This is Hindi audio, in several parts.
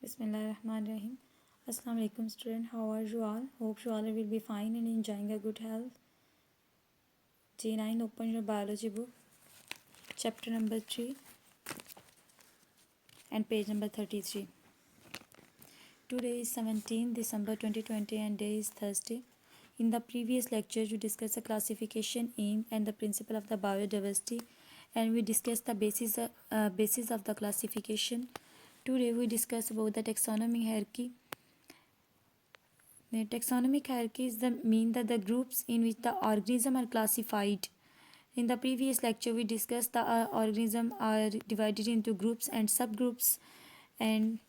Bismillahirrahmanirrahim. Assalamu alaikum student. How are you all? Hope you all will be fine and enjoying a good health. G9, open your biology book. Chapter number 3 and page number 33. Today is 17 December 2020 and day is Thursday. In the previous lecture, we discussed the classification, aim and the principle of the biodiversity, and we discussed the basis of the classification. Today we discuss about the taxonomic hierarchy. The taxonomic hierarchy is the mean that the groups in which the organism are classified. In the previous lecture, we discussed the organism are divided into groups and subgroups, and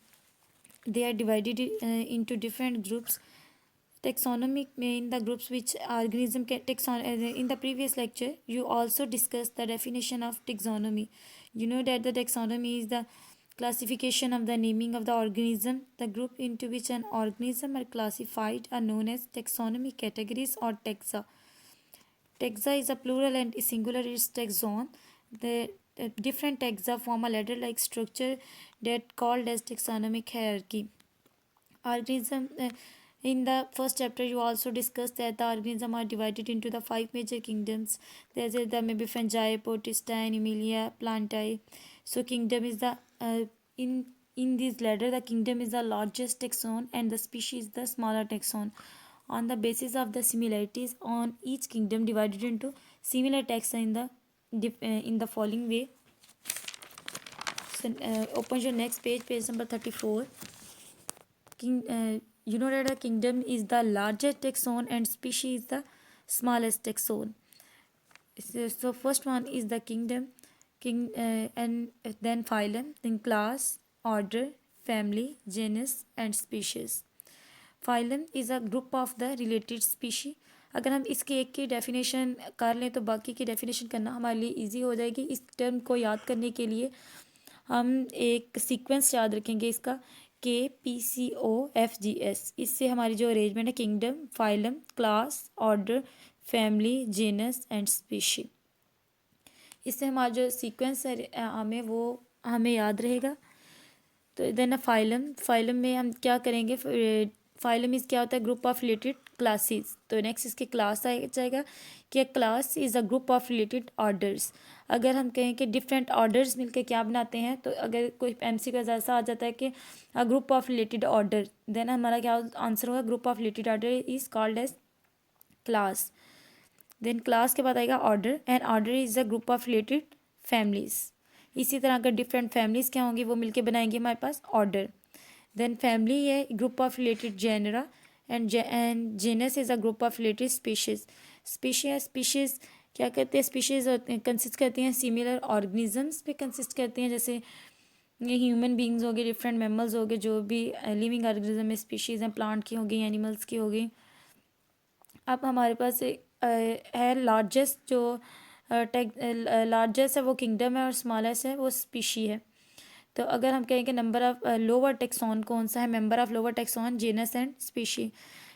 they are divided into different groups. Taxonomic mean the groups which organism can in the previous lecture, you also discussed the definition of taxonomy. You know that the taxonomy is the classification of the naming of the organism. The group into which an organism are classified are known as taxonomic categories or taxa. Taxa is a plural and singular is taxon. The different taxa form a ladder-like structure that called as taxonomic hierarchy. Organism in the first chapter, you also discussed that the organism are divided into the 5 major kingdoms. There may be fungi, protista, animalia, plantae. So kingdom is the in this ladder, the kingdom is the largest taxon and the species the smaller taxon. On the basis of the similarities on each kingdom divided into similar taxa in the following way. So open your next page, page number 34. You know that a kingdom is the largest taxon and species is the smallest taxon. So first one is the kingdom, and then phylum, then class, order, family, genus and species. Phylum is a group of the related species. अगर हम इसके एक की डेफिनेशन कर लें तो बाकी की डेफिनेशन करना हमारे लिए इजी हो जाएगी. इस टर्म को याद करने के लिए हम एक सीक्वेंस याद रखेंगे इसका, KPCOFGS. इससे हमारी जो अरेंजमेंट है kingdom, phylum, class, order, family, genus and species, इससे हमारा जो सीक्वेंस है वो हमें याद रहेगा. तो देन फाइलम में हम क्या करेंगे, फाइलम इस क्या होता है, ग्रुप ऑफ रिलेटेड क्लासेस. तो नेक्स्ट इसके क्लास आ जाएगा कि class is a group of related orders. अगर हम कहें कि डिफरेंट ऑर्डर्स मिलकर क्या बनाते हैं, तो अगर कोई एमसीक्यू ऐसा आ जाता है कि a group of related order, then हमारा क्या आंसर होगा, group of related order is called as class. Then class के बाद आएगा order, and order is a group of related families. इसी तरह अगर डिफरेंट फैमिलीज क्या होंगी वो मिलके बनाएंगे हमारे पास ऑर्डर. देन फैमिली है group of related genera, and genus is a group of related species. Species क्या करते हैं, स्पीशीज कंसिस्ट करती हैं सिमिलर ऑर्गेनिजम्स पे कंसिस्ट करती हैं. जैसे ये ह्यूमन बींग्स हो गए, डिफरेंट मैमल्स हो गए, जो भी लिविंग ऑर्गेनिज्म में स्पीशीज़ हैं, प्लांट की हो गई, एनिमल्स की हो गई. अब हमारे पास है लार्जेस्ट, जो लार्जेस्ट है वो किंगडम है और स्मॉलेस्ट है वो स्पीशी है. तो अगर हम कहें कि नंबर ऑफ लोअर टेक्सॉन कौन सा है, member of lower taxon, genus and species.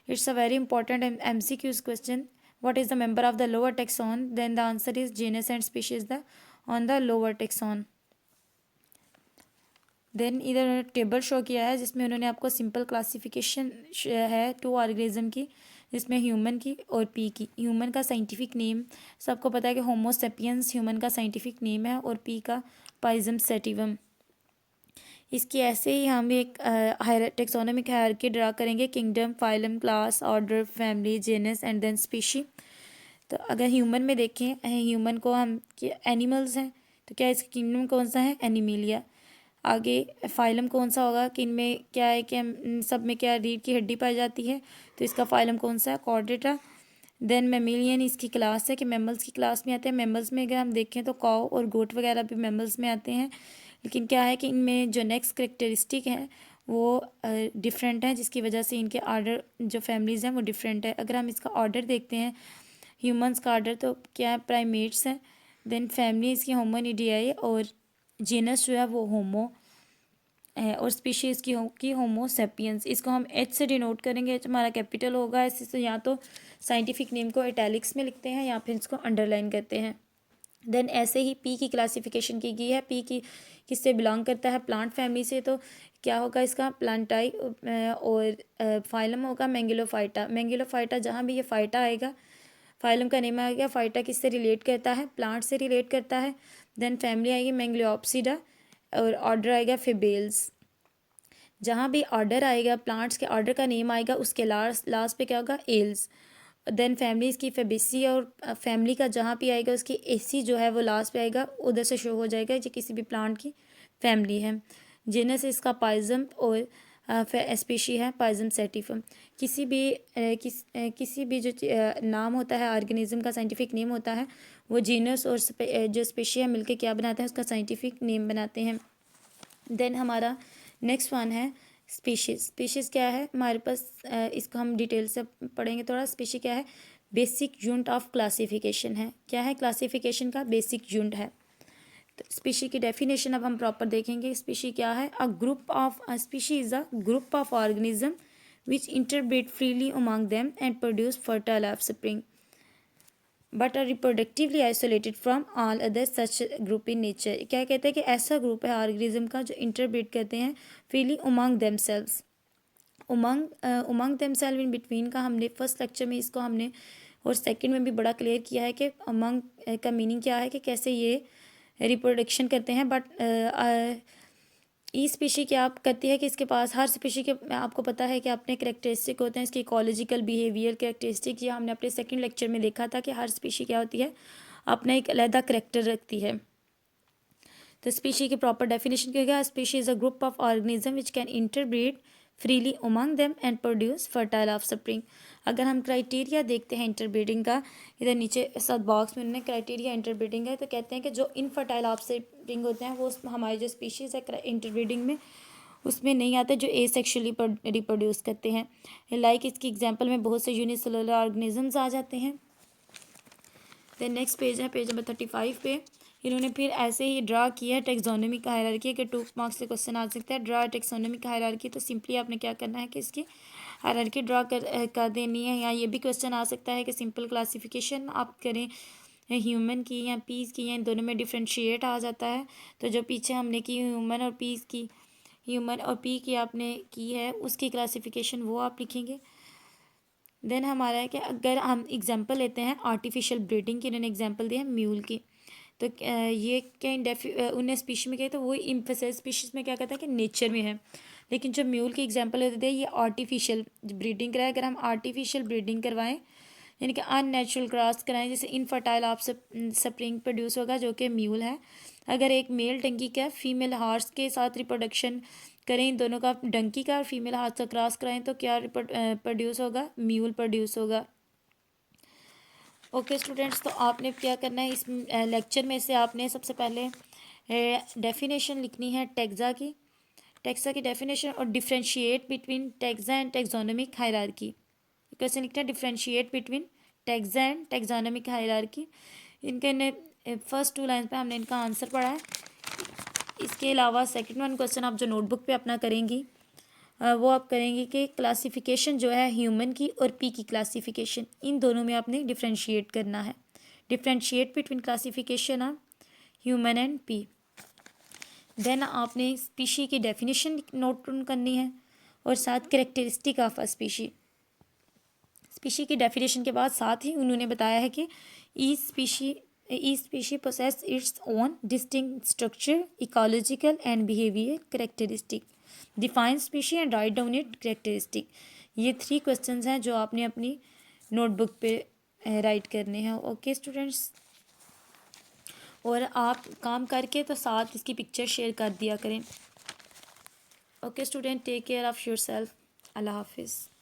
It's a very important MCQs question. what is the member of the lower taxon, then the answer is genus and species the on the lower taxon. Then इधर टेबल शो किया है जिसमें उन्होंने आपको सिंपल क्लासिफिकेशन है 2 ऑर्गेनिज्म की, जिसमें ह्यूमन की और पी की. ह्यूमन का साइंटिफिक नेम सबको पता है कि होमो सेपियंस ह्यूमन का साइंटिफिक नेम है, और पी का पाइजम सेटिवम. इसकी ऐसे ही हम एक टेक्सोनोमिक हायरार्की ड्रा करेंगे, kingdom, phylum, class, order, family, genus and then species. तो अगर ह्यूमन में देखें, ह्यूमन को हम एनिमल्स हैं, तो क्या इसका किंगडम कौन सा है, एनिमेलिया. आगे फाइलम कौन सा होगा, कि इनमें क्या है कि हम सब में क्या रीढ़ की हड्डी पाई जाती है, तो इसका फाइलम कौन सा है, कॉर्डेटा. देन मेमिलियन इसकी क्लास है कि मेमल्स की क्लास में आते हैं. मेमल्स में अगर हम देखें तो काऊ और गोट वगैरह भी मेमल्स में आते हैं, लेकिन क्या है कि इनमें जो नेक्स्ट करेक्टरिस्टिक हैं वो डिफरेंट हैं, जिसकी वजह से इनके आर्डर जो फैमिलीज़ हैं वो डिफरेंट है. अगर हम इसका ऑर्डर देखते हैं ह्यूमंस का ऑर्डर, तो क्या है, प्राइमेट्स हैं. देन फैमिली इसकी होमोनिडियाई, और जेनस जो है वो होमो है, और स्पीशीज़ की होमो सेपियंस. इसको हम एच से डिनोट करेंगे, एच हमारा कैपिटल होगा. इससे या तो साइंटिफिक नेम को इटैलिक्स में लिखते हैं या फिर इसको अंडरलाइन करते हैं. देन ऐसे ही पी की क्लासिफिकेशन की गई है। पी की किससे बिलोंग करता है, प्लांट फैमिली से, तो क्या होगा इसका, प्लांटाई, और फाइलम होगा मैंगिलोफाइटा। मैंगिलोफाइटा, जहाँ भी ये फाइटा आएगा, फाइलम का नेम आएगा, फाइटा किससे रिलेट करता है, प्लांट से रिलेट करता है। देन फैमिली आएगी मैंगिलोप्सिडा, और ऑर्डर आएगा फेबेल्स। जहाँ भी ऑर्डर आएगा, प्लांट्स के ऑर्डर का नेम आएगा, उसके लास्ट पे क्या होगा, एल्स। देन फैमिली इसकी फेबेसी, और फैमिली का जहाँ भी आएगा उसकी एसी जो है वो लास्ट पे आएगा, उधर से शो हो जाएगा ये किसी भी प्लांट की फैमिली है। जेनस इसका पाइजम, और स्पीशी है पाइजम सेटिफम। किसी भी जो नाम होता है ऑर्गेनिज्म का, साइंटिफिक नेम होता है, वो जीनस और जो स्पीशी है मिलके क्या बनाते हैं, उसका साइंटिफिक नेम बनाते हैं। देन हमारा नेक्स्ट वन है स्पीशीज़। स्पीशीज़ क्या है हमारे पास, इसको हम डिटेल से पढ़ेंगे थोड़ा। स्पीशी क्या है, बेसिक यूनिट ऑफ क्लासिफिकेशन है। क्या है, क्लासिफिकेशन का बेसिक यूनिट है। तो स्पीशी की डेफिनेशन अब हम प्रॉपर देखेंगे। स्पीशी क्या है, species is a group of organism which interbreed freely among them and produce fertile offspring but are reproductively isolated from all other such group in nature. क्या कहते हैं कि ऐसा ग्रुप है ऑर्गेनिज्म का जो इंटरब्रीड करते हैं freely among themselves. Umang themselves in between का हमने फर्स्ट लेक्चर में इसको हमने, और सेकंड में भी बड़ा क्लियर किया है कि अमंग का मीनिंग क्या है, कि कैसे ये रिप्रोडक्शन करते हैं। बट ई स्पीशी क्या आप करती है कि इसके पास हर स्पीशी के, आपको पता है कि अपने करेक्टरिस्टिक होते हैं, इसकी इकोलॉजिकल बिहेवियर करेक्टरिस्टिक, ये हमने अपने सेकंड लेक्चर में देखा था कि हर स्पीशी क्या होती है, अपना एक अलहदा करेक्टर रखती है। तो स्पीशी की प्रॉपर डेफिनेशन क्या है, species is a group of organism which can interbreed freely among them and produce fertile offspring. अगर हम क्राइटेरिया देखते हैं इंटरब्रीडिंग का, इधर नीचे सब बॉक्स में उन्होंने क्राइटेरिया इंटरब्रीडिंग है, तो कहते हैं कि जो इनफर्टाइल ऑफस्प्रिंग होते हैं वो हमारे जो स्पीशीज़ है इंटरब्रीडिंग में उसमें नहीं आते, जो एसेक्सुअली रिप्रोड्यूस करते हैं। लाइक इसकी एग्जांपल में बहुत से यूनिसेलुलर ऑर्गेनिजम्स आ जाते हैं। देन नेक्स्ट पेज है, पेज नंबर 35 पे इन्होंने फिर ऐसे ही ड्रा किया है टेक्सोनोमिक हायरार्की के 2 मार्क्स से क्वेश्चन आ सकता है। ड्रा टेक्सोनोमिक हायरार्की, तो सिंपली आपने क्या करना है कि इसकी हायरार्की ड्रा कर देनी है। या ये भी क्वेश्चन आ सकता है कि सिंपल क्लासिफिकेशन आप करें ह्यूमन की या पीस की, या इन दोनों में डिफ्रेंशिएट आ जाता है। तो जो पीछे हमने की ह्यूमन और पीस की, ह्यूमन और पी की आपने की है, उसकी क्लासिफिकेशन वो आप लिखेंगे। देन हमारा है कि अगर हम एग्जांपल लेते हैं आर्टिफिशियल ब्रीडिंग की, इन्होंने एग्जांपल दिया है म्यूल की, तो ये क्या उन्हें स्पीशीज में क्या है, तो वो इम्फेसाइज स्पीशीज में क्या कहता है कि नेचर में है। लेकिन जो म्यूल की एग्जांपल देते हैं ये आर्टिफिशियल ब्रीडिंग कराए। अगर हम आर्टिफिशियल ब्रीडिंग करवाएं यानी कि अननेचुरल क्रॉस कराएं, जैसे इनफर्टाइल आप स्प्रिंग प्रोड्यूस होगा जो कि म्यूल है। अगर एक मेल डंकी का फीमेल हार्स के साथ रिप्रोडक्शन करें, इन दोनों का डंकी का और फीमेल हार्स का क्रॉस कराएं, तो क्या प्रोड्यूस होगा, म्यूल प्रोड्यूस होगा। ओके स्टूडेंट्स, तो आपने क्या करना है इस लेक्चर में से आपने सबसे पहले डेफिनेशन लिखनी है टेक्सा की डेफिनेशन, और differentiate between taxa and taxonomic hierarchy. Question लिखना है differentiate between taxa and taxonomic hierarchy. इनके फर्स्ट 2 लाइन पे हमने इनका आंसर पढ़ा है। इसके अलावा सेकंड वन क्वेश्चन आप जो नोटबुक पे अपना करेंगी वो आप करेंगे कि क्लासिफिकेशन जो है ह्यूमन की और पी की क्लासिफिकेशन, इन दोनों में आपने डिफ्रेंशिएट करना है। Differentiate between classification of human and pea. Then आपने स्पीशी की डेफिनेशन नोट डाउन करनी है, और साथ characteristic of a species. Species की डेफिनेशन के बाद साथ ही उन्होंने बताया है कि each species possess its own distinct structure, ecological and behaviour characteristic. Define species and write down it characteristic. ये 3 क्वेश्चंस हैं जो आपने अपनी नोटबुक पे राइट करने हैं। ओके स्टूडेंट्स, और आप काम करके तो साथ इसकी पिक्चर शेयर कर दिया करें। Okay student, take care of your self. अल्लाह हाफिज़।